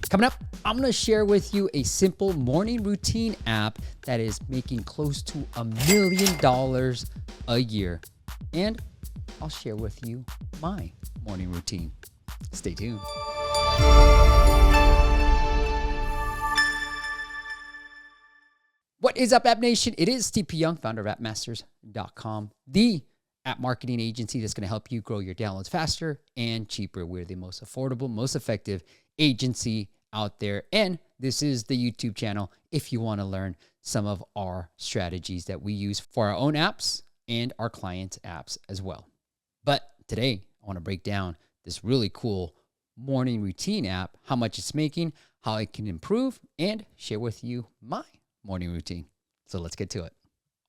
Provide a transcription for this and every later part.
Coming up, I'm going to share with you a simple morning routine app that is making close to $1 million a year. And I'll share with you my morning routine. Stay tuned. What is up, App Nation? It is TP Young, founder of appmasters.com, the app marketing agency that's going to help you grow your downloads faster and cheaper. We're the most affordable, most effective agency out there. And this is the YouTube channel if you want to learn some of our strategies that we use for our own apps and our clients' apps as well. But today, I want to break down this really cool morning routine app, how much it's making, how it can improve, and share with you my morning routine. So let's get to it.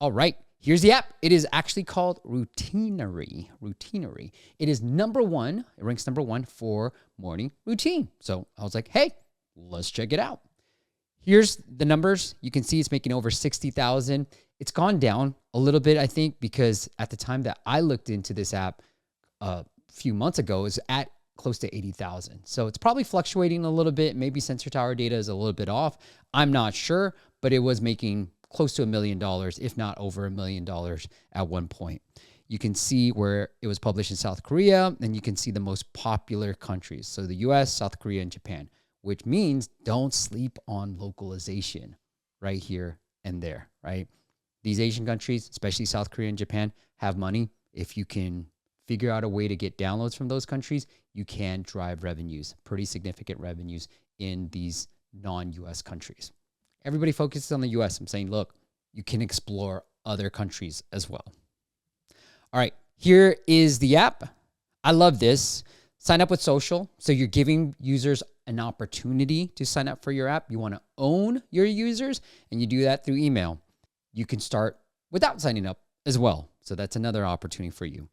All right, here's the app. It is actually called Routinery. Routinery. It is number one. It ranks number one for morning routine. So I was like, hey, let's check it out. Here's the numbers. You can see it's making over 60,000. It's gone down a little bit, I think, because at the time that I looked into this app a few months ago, it was at close to 80,000. So it's probably fluctuating a little bit. Maybe Sensor Tower data is a little bit off. I'm not sure, but it was making close to $1 million, if not over $1 million at one point. You can see where it was published in South Korea, and you can see the most popular countries. So the US, South Korea, and Japan, which means don't sleep on localization right here and there, right? These Asian countries, especially South Korea and Japan, have money. If you can figure out a way to get downloads from those countries, you can drive revenues, pretty significant revenues in these non-US countries. Everybody focuses on the US. I'm saying, look, you can explore other countries as well. All right, here is the app. I love this. Sign up with social. So you're giving users an opportunity to sign up for your app. You want to own your users, and you do that through email. You can start without signing up as well. So that's another opportunity for you.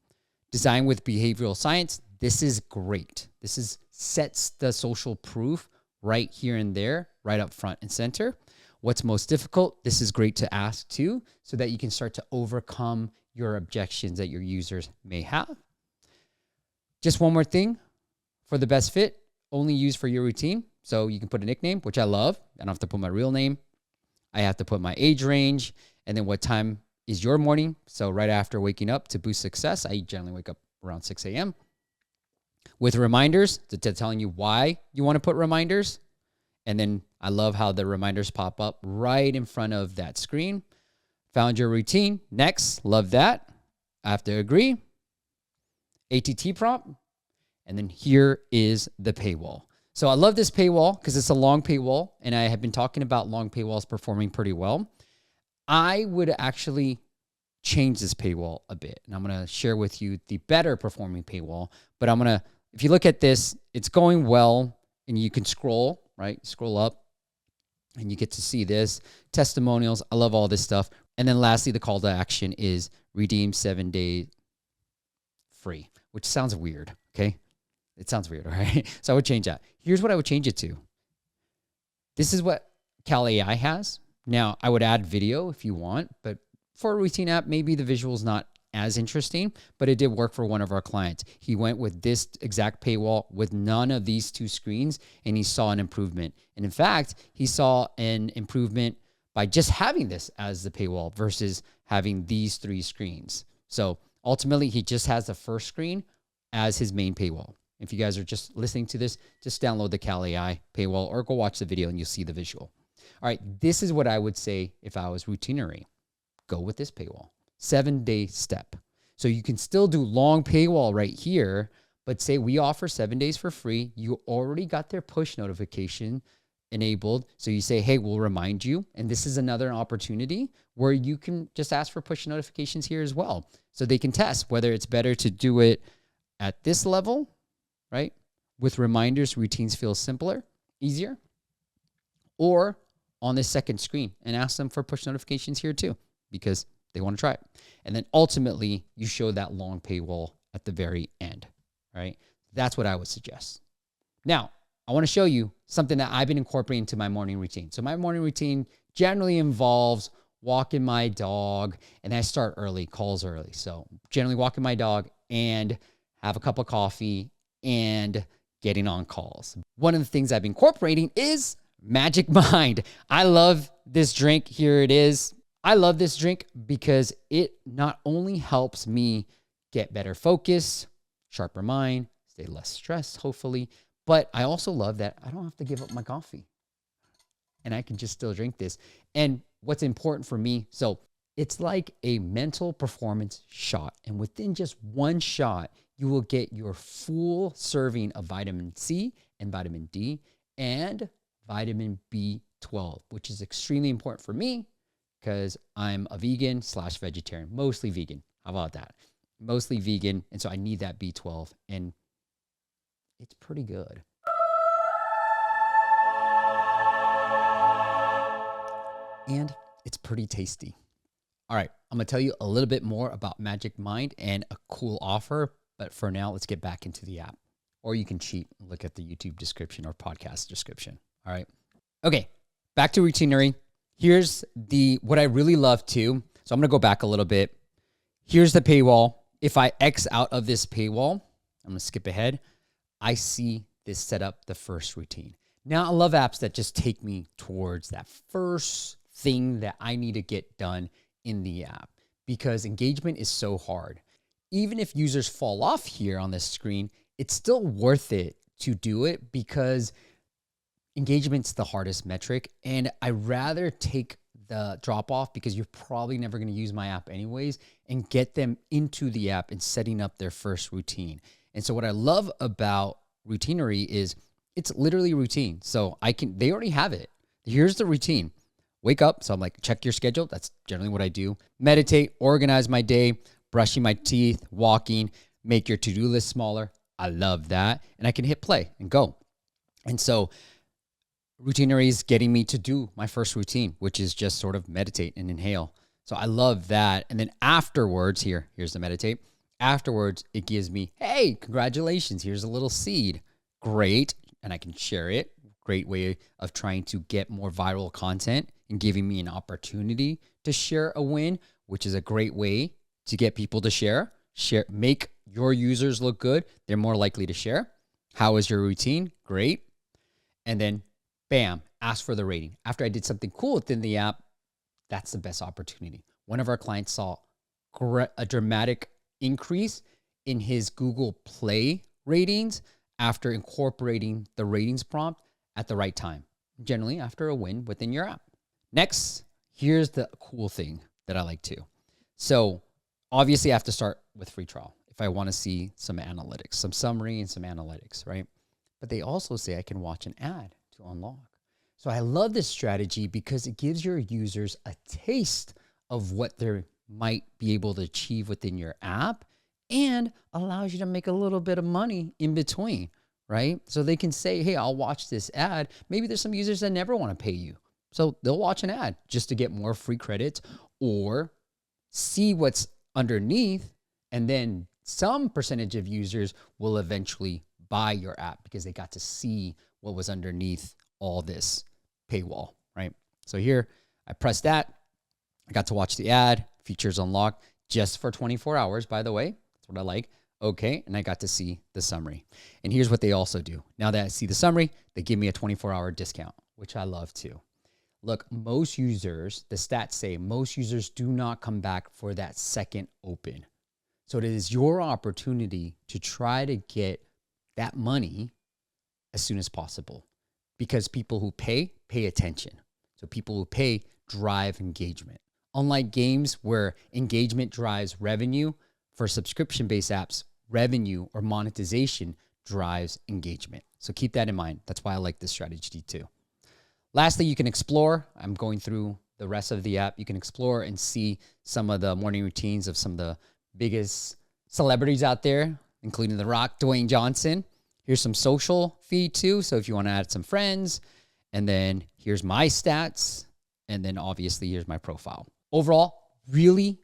Design with behavioral science. This is great. This sets the social proof right here and there, right up front and center. What's most difficult? This is great to ask too, so that you can start to overcome your objections that your users may have. Just one more thing for the best fit, only use for your routine. So you can put a nickname, which I love. I don't have to put my real name. I have to put my age range, and then what time is your morning. So right after waking up to boost success, I generally wake up around 6 a.m. with reminders to telling you why you want to put reminders. And then I love how the reminders pop up right in front of that screen. Found your routine. Next, love that. I have to agree. ATT prompt. And then here is the paywall. So I love this paywall because it's a long paywall, and I have been talking about long paywalls performing pretty well. I would actually change this paywall a bit, and I'm going to share with you the better performing paywall. But if you look at this, it's going well, and you can scroll, right? Scroll up, and you get to see this. Testimonials, I love all this stuff. And then lastly, the call to action is redeem 7 days free, which sounds weird, okay? It sounds weird, all right? So I would change that. Here's what I would change it to. This is what Cal AI has. Now, I would add video if you want, but for a routine app, maybe the visual is not as interesting, but it did work for one of our clients. He went with this exact paywall with none of these two screens, and he saw an improvement. And in fact, he saw an improvement by just having this as the paywall versus having these three screens. So ultimately, he just has the first screen as his main paywall. If you guys are just listening to this, just download the Cal AI paywall or go watch the video and you'll see the visual. All right, this is what I would say if I was Routinery. Go with this paywall. 7-day step. So you can still do long paywall right here, but say we offer 7 days for free. You already got their push notification enabled. So you say, hey, we'll remind you. And this is another opportunity where you can just ask for push notifications here as well. So they can test whether it's better to do it at this level, right? With reminders, routines feel simpler, easier, or on this second screen, and ask them for push notifications here too, because they want to try it. And then ultimately you show that long paywall at the very end, right? That's what I would suggest. Now, I want to show you something that I've been incorporating into my morning routine. So my morning routine generally involves walking my dog, and I start early, calls early. So generally walking my dog and have a cup of coffee and getting on calls. One of the things I've been incorporating is Magic Mind. I love this drink. Here it is. I love this drink because it not only helps me get better focus, sharper mind, stay less stressed, hopefully, but I also love that I don't have to give up my coffee and I can just still drink this. And what's important for me, so it's like a mental performance shot. And within just one shot, you will get your full serving of vitamin C and vitamin D and vitamin B12, which is extremely important for me because I'm a vegan / vegetarian, mostly vegan. How about that? Mostly vegan. And so I need that B12 and it's pretty good. And it's pretty tasty. All right, I'm gonna tell you a little bit more about Magic Mind and a cool offer, but for now, let's get back into the app. Or you can cheat and look at the YouTube description or podcast description. All right. Okay, back to Routinery. Here's what I really love too. So I'm gonna go back a little bit. Here's the paywall. If I X out of this paywall, I'm gonna skip ahead. I see this set up the first routine. Now I love apps that just take me towards that first thing that I need to get done in the app because engagement is so hard. Even if users fall off here on this screen, it's still worth it to do it because engagement's the hardest metric. And I rather take the drop off because you're probably never going to use my app anyways and get them into the app and setting up their first routine. And so what I love about Routinery is it's literally routine. So they already have it. Here's the routine. Wake up. So I'm like, check your schedule. That's generally what I do. Meditate, organize my day, brushing my teeth, walking, make your to-do list smaller. I love that. And I can hit play and go. And so Routinery is getting me to do my first routine, which is just sort of meditate and inhale. So I love that. And then afterwards, here's the meditate. Afterwards, it gives me, hey, congratulations. Here's a little seed. Great. And I can share it. Great way of trying to get more viral content and giving me an opportunity to share a win, which is a great way to get people to share, make your users look good. They're more likely to share. How is your routine? Great. And then bam, ask for the rating. After I did something cool within the app, that's the best opportunity. One of our clients saw a dramatic increase in his Google Play ratings after incorporating the ratings prompt at the right time, generally after a win within your app. Next, here's the cool thing that I like too. So obviously I have to start with free trial if I want to see some analytics, some summary and some analytics, right? But they also say I can watch an ad to unlock. So I love this strategy because it gives your users a taste of what they might be able to achieve within your app and allows you to make a little bit of money in between, right? So they can say, hey, I'll watch this ad. Maybe there's some users that never want to pay you. So they'll watch an ad just to get more free credits or see what's underneath. And then some percentage of users will eventually buy your app because they got to see what was underneath all this paywall, right? So here I press that. I got to watch the ad, features unlocked just for 24 hours, by the way. That's what I like. Okay. And I got to see the summary. And here's what they also do. Now that I see the summary, they give me a 24-hour discount, which I love too. Look, most users, the stats say most users do not come back for that second open. So it is your opportunity to try to get that money as soon as possible because people who pay attention. So people who pay drive engagement. Unlike games where engagement drives revenue, for subscription-based apps, revenue or monetization drives engagement. So keep that in mind. That's why I like this strategy too. Lastly, you can explore. I'm going through the rest of the app. You can explore and see some of the morning routines of some of the biggest celebrities out there, including The Rock, Dwayne Johnson. Here's some social feed too. So if you want to add some friends, and then here's my stats, and then obviously here's my profile. Overall, really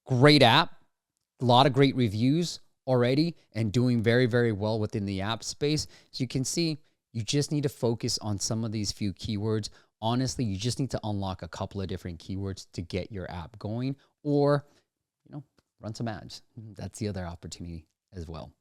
great app. A lot of great reviews already and doing very, very well within the app space. So you can see you just need to focus on some of these few keywords. Honestly, you just need to unlock a couple of different keywords to get your app going or, run some ads. That's the other opportunity as well.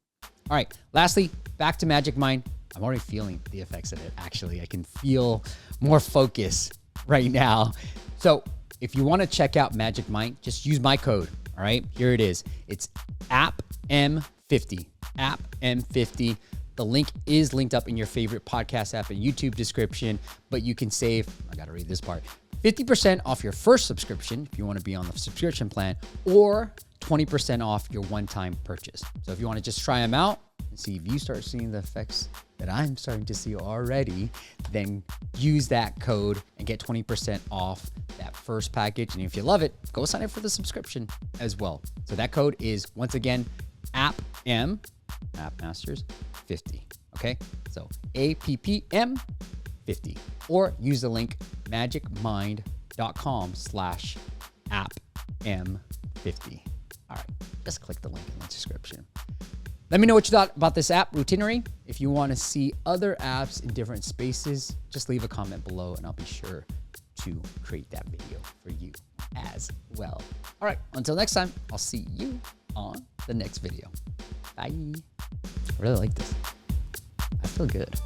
All right, lastly, back to Magic Mind. I'm already feeling the effects of it, actually. I can feel more focus right now. So if you want to check out Magic Mind, just use my code, all right? Here it is. It's AppM50, AppM50. The link is linked up in your favorite podcast app and YouTube description, but you can save, I got to read this part, 50% off your first subscription if you want to be on the subscription plan, or 20% off your one-time purchase. So if you want to just try them out and see if you start seeing the effects that I'm starting to see already, then use that code and get 20% off that first package. And if you love it, go sign up for the subscription as well. So that code is, once again, AppM, AppMasters 50. Okay, so AppM 50, or use the link magicmind.com/appm50. All right, just click the link in the description. Let me know what you thought about this app, Routinery. If you want to see other apps in different spaces, just leave a comment below and I'll be sure to create that video for you as well. All right, until next time, I'll see you on the next video. Bye. I really like this. I feel good.